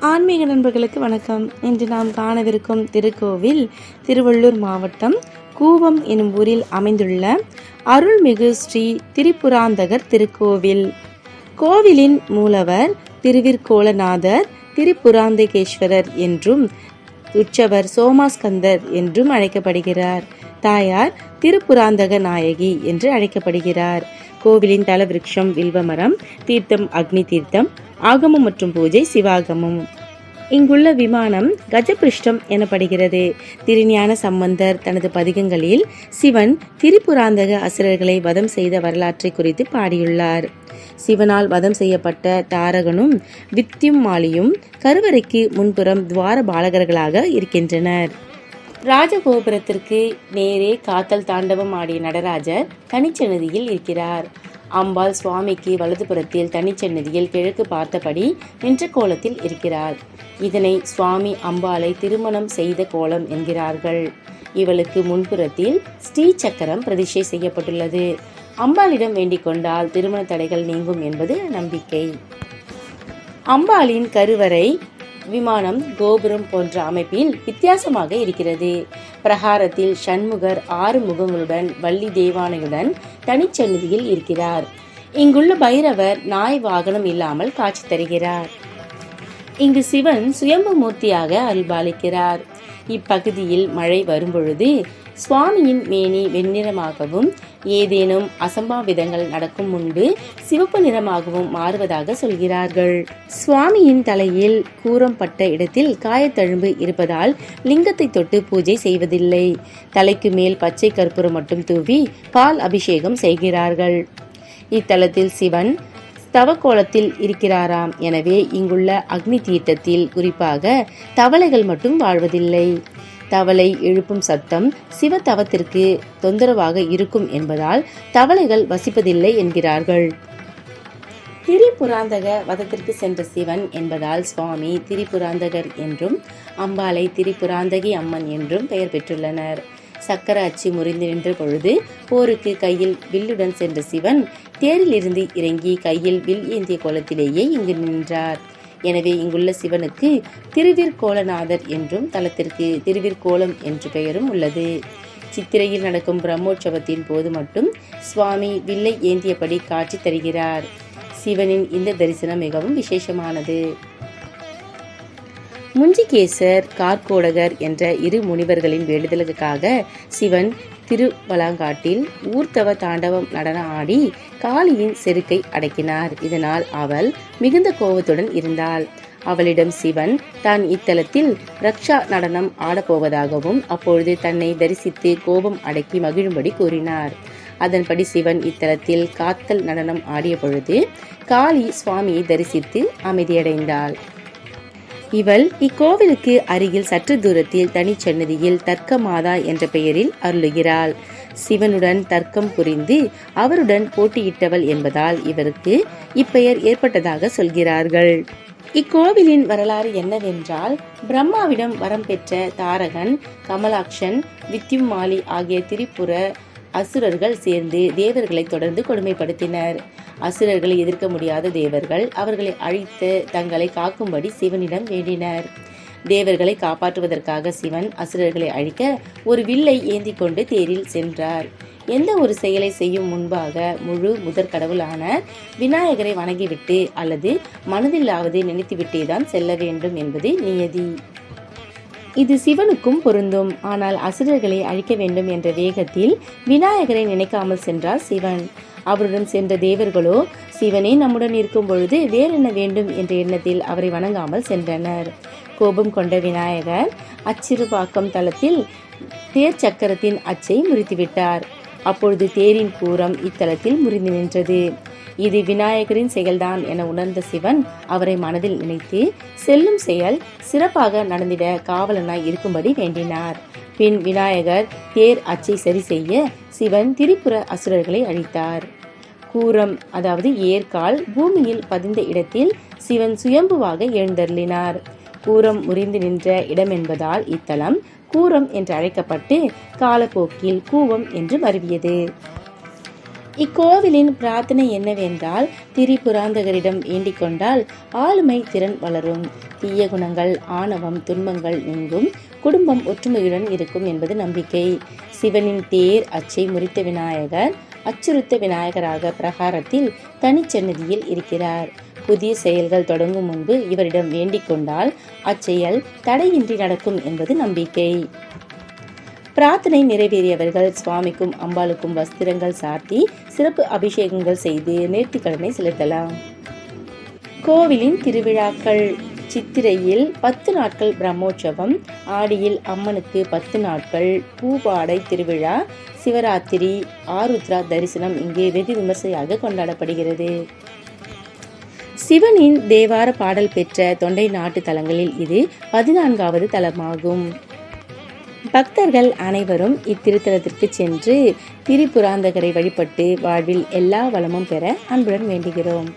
ஆன்மீக நண்பர்களுக்கு வணக்கம். இன்று நாம் காணவிருக்கும் திருக்கோவில் திருவள்ளூர் மாவட்டம் கூவம் எனும் ஊரில் அமைந்துள்ள அருள்மிகு ஸ்ரீ திரிபுராந்தகர் திருக்கோவில். கோவிலின் மூலவர் திருவிற்கோலநாதர் திரிபுராந்தகேஸ்வரர் என்றும் உற்சவர் சோமாஸ்கந்தர் என்றும் அழைக்கப்படுகிறார். தாயார் திருபுராந்தக நாயகி என்று அழைக்கப்படுகிறார். கோவிலின் தலவிருட்சம் வில்வமரம், தீர்த்தம் அக்னி தீர்த்தம், ஆகமம் மற்றும் பூஜை சிவாகமம். இங்குள்ள விமானம் கஜபிருஷ்டம் எனப்படுகிறது. திருஞான சம்பந்தர் தனது பதிகங்களில் சிவன் திரிபுராந்தக அசுரர்களை வதம் செய்த வரலாற்றை குறித்து பாடியுள்ளார். சிவனால் வதம் செய்யப்பட்ட தாரகனும் வித்யும்மாலியும் கருவறைக்கு முன்புறம் துவார பாலகர்களாக இருக்கின்றனர். ராஜகோபுரத்திற்கு நேரே காத்தல் தாண்டவம் ஆடிய நடராஜர் தனிச்சன்னதியில் இருக்கிறார். அம்பாள் சுவாமிக்கு வலதுபுறத்தில் தனிச்சன்னதியில் கிழக்கு பார்த்தபடி நின்ற கோலத்தில் இருக்கிறார். இதனை சுவாமி அம்பாளை திருமணம் செய்த கோலம் என்கிறார்கள். இவளுக்கு முன்புறத்தில் ஸ்ரீ சக்கரம் பிரதிஷ்டை செய்யப்பட்டுள்ளது. அம்பாளிடம் வேண்டிக் கொண்டால் திருமண தடைகள் நீங்கும் என்பது நம்பிக்கை. அம்பாளின் கருவறை விமானம் கோபுரம் போன்ற அமைப்பில் வித்தியாசமாக இருக்கிறது. பிரகாரத்தில் சண்முகர் 6 முகங்களுடன் வள்ளி தேவானையுடன் தனிச்சன்னதியில் இருக்கிறார். இங்குள்ள பைரவர் நாய் வாகனம் இல்லாமல் காட்சி தருகிறார். இங்கு சிவன் சுயம்பு மூர்த்தியாக அருள்பாலிக்கிறார். இப்பகுதியில் மழை வரும்பொழுது சுவாமியின் மேனி வெண்ணிறமாகவும் ஏதேனும் அசம்பாவிதங்கள் நடக்கும் முன்பு சிவப்பு நிறமாகவும் மாறுவதாக சொல்கிறார்கள். சுவாமியின் தலையில் கூரம் பட்ட இடத்தில் காயத்தழும்பு இருப்பதால் லிங்கத்தை தொட்டு பூஜை செய்வதில்லை. தலைக்கு மேல் பச்சை கற்பூரம் மட்டும் தூவி பால் அபிஷேகம் செய்கிறார்கள். இத்தலத்தில் சிவன் தவக்கோலத்தில் இருக்கிறாராம். எனவே இங்குள்ள அக்னி தீர்த்தத்தில் குறிப்பாக தவளைகள் மட்டும் வாழ்வதில்லை. தவளை எழுப்பும் சத்தம் சிவ தவத்திற்கு தொந்தரவாக இருக்கும் என்பதால் தவளைகள் வசிப்பதில்லை என்கிறார்கள். திரிபுராந்தக வதத்திற்கு சென்ற சிவன் என்பதால் சுவாமி திரிபுராந்தகர் என்றும் அம்பாளை திரிபுராந்தகி அம்மன் என்றும் பெயர் பெற்றுள்ளனர். சக்கர அச்சு முறிந்து நின்ற பொழுது போருக்கு கையில் வில்லுடன் சென்ற சிவன் தேரில் இருந்து இறங்கி கையில் வில் ஏந்திய கோலத்திலேயே இங்கு நின்றார். எனவே இங்குள்ள சிவனுக்கு திருவிற்கோலநாதர் என்றும் தலத்திற்கு திருவிற்கோலம் என்று பெயரும் உள்ளது. சித்திரையில் நடக்கும் பிரம்மோற்சவத்தின் போது மட்டும் சுவாமி வில்லை ஏந்தியபடி காட்சி தருகிறார். சிவனின் இந்த தரிசனம் மிகவும் விசேஷமானது. முஞ்சிகேசர், கார்கோடகர் என்ற 2 முனிவர்களின் வேண்டுதலுக்காக சிவன் திருவலாங்காட்டில் ஊர்த்தவ தாண்டவம் நடன ஆடி காளியின் செருக்கை அடக்கினார். இதனால் அவள் மிகுந்த கோபத்துடன் இருந்தாள். அவளிடம் சிவன் தான் இத்தலத்தில் ரக்ஷா நடனம் ஆடப்போவதாகவும் அப்பொழுது தன்னை தரிசித்து கோபம் அடக்கி மகிழும்படி கூறினார். அதன்படி சிவன் இத்தலத்தில் காத்தல் நடனம் ஆடிய பொழுது காளி சுவாமியை தரிசித்து அமைதியடைந்தாள். இவள் இக்கோவிலுக்கு அருகில் சற்று தூரத்தில் தனிச்சன்னதியில் தர்க்க மாதா என்ற பெயரில் அருளுகிறாள். சிவனுடன் தர்க்கம் புரிந்து அவருடன் போட்டியிட்டவள் என்பதால் இவருக்கு இப்பெயர் ஏற்பட்டதாக சொல்கிறார்கள். இக்கோவிலின் வரலாறு என்னவென்றால், பிரம்மாவிடம் வரம் பெற்ற தாரகன், கமலாக்ஷன், வித்யும்மாலி ஆகிய திரிபுர அசுரர்கள் சேர்ந்து தேவர்களை தொடர்ந்து கொடுமைப்படுத்தினர். அசுரர்களை எதிர்க்க முடியாத தேவர்கள் அவர்களை அழித்து தங்களை காக்கும்படி சிவனிடம் வேண்டினர். தேவர்களை காப்பாற்றுவதற்காக சிவன் அசுரர்களை அழிக்க ஒரு வில்லை ஏந்தி கொண்டு தேரில் சென்றார். எந்த ஒரு செயலை செய்யும் முன்பாக முழு முதற் கடவுளான விநாயகரை வணங்கிவிட்டு அல்லது மனதிலாவது நினைத்துவிட்டே தான் செல்ல வேண்டும் என்பது நியதி. இது சிவனுக்கும் பொருந்தும். ஆனால் அசுரர்களை அழிக்க வேண்டும் என்ற வேகத்தில் விநாயகரை நினைக்காமல் சென்றார் சிவன். அவருடன் சென்ற தேவர்களோ சிவனே நம்முடன் இருக்கும் பொழுது வேறென்ன வேண்டும் என்ற எண்ணத்தில் அவரை வணங்காமல் சென்றனர். கோபம் கொண்ட விநாயகர் அச்சிறுபாக்கம் தலத்தில் தேர் சக்கரத்தின் அச்சை முறித்துவிட்டார். அப்பொழுது தேரின் கூரம் இத்தலத்தில் முறிந்து நின்றது. இது விநாயகரின் செயல்தான் என உணர்ந்த சிவன் அவரை மனதில் நினைத்து செல்லும் செயல் சிறப்பாக நடந்திட காவலனாய் இருக்கும்படி வேண்டினார். பின் விநாயகர் தேர் அச்சை சரி செய்ய சிவன் திரிபுர அசுரர்களை அழித்தார். கூரம் அதாவது ஏற்கால் பூமியில் பதிந்த இடத்தில் சிவன் சுயம்புவாக எழுந்தருளினார். கூரம் முறிந்து நின்ற இடம் என்பதால் இத்தலம் கூரம் என்று அழைக்கப்பட்டு காலப்போக்கில் கூவம் என்று மருவியது. இக்கோவிலின் பிரார்த்தனை என்னவென்றால், திரிபுராந்தகரிடம் வேண்டிக் கொண்டால் ஆளுமை திறன் வளரும், தீய குணங்கள், ஆணவம், துன்பங்கள் நீங்கும், குடும்பம் ஒற்றுமையுடன் இருக்கும் என்பது நம்பிக்கை. சிவனின் தேர் அச்சை முறித்த விநாயகர் அச்சுறுத்த விநாயகராக பிரகாரத்தில் தனிச்சன்னதியில் இருக்கிறார். புதிய செயல்கள் தொடங்கும் முன்பு இவரிடம் வேண்டிக் கொண்டால் அச்செயல் தடையின்றி நடக்கும் என்பது நம்பிக்கை. பிரார்த்தனை நிறைவேறியவர்கள் சுவாமிக்கும் அம்பாளுக்கும் வஸ்திரங்கள் சார்த்தி சிறப்பு அபிஷேகங்கள் செய்து நேர்த்திக்கடனை செலுத்தலாம். கோவிலின் திருவிழாக்கள்: சித்திரையில் 10 நாட்கள் பிரம்மோற்சவம், ஆடியில் அம்மனுக்கு 10 நாட்கள் பூபாடை திருவிழா, சிவராத்திரி, ஆருத்ரா தரிசனம் இங்கு வெகு விமர்சையாக கொண்டாடப்படுகிறது. சிவனின் தேவார பாடல் பெற்ற தொண்டை நாட்டு தலங்களில் இது 14வது தலமாகும். பக்தர்கள் அனைவரும் இத்திருத்தலத்திற்கு சென்று திரிபுராந்தகரை வழிபட்டு வாழ்வில் எல்லா வளமும் பெற அன்புடன் வேண்டுகிறோம்.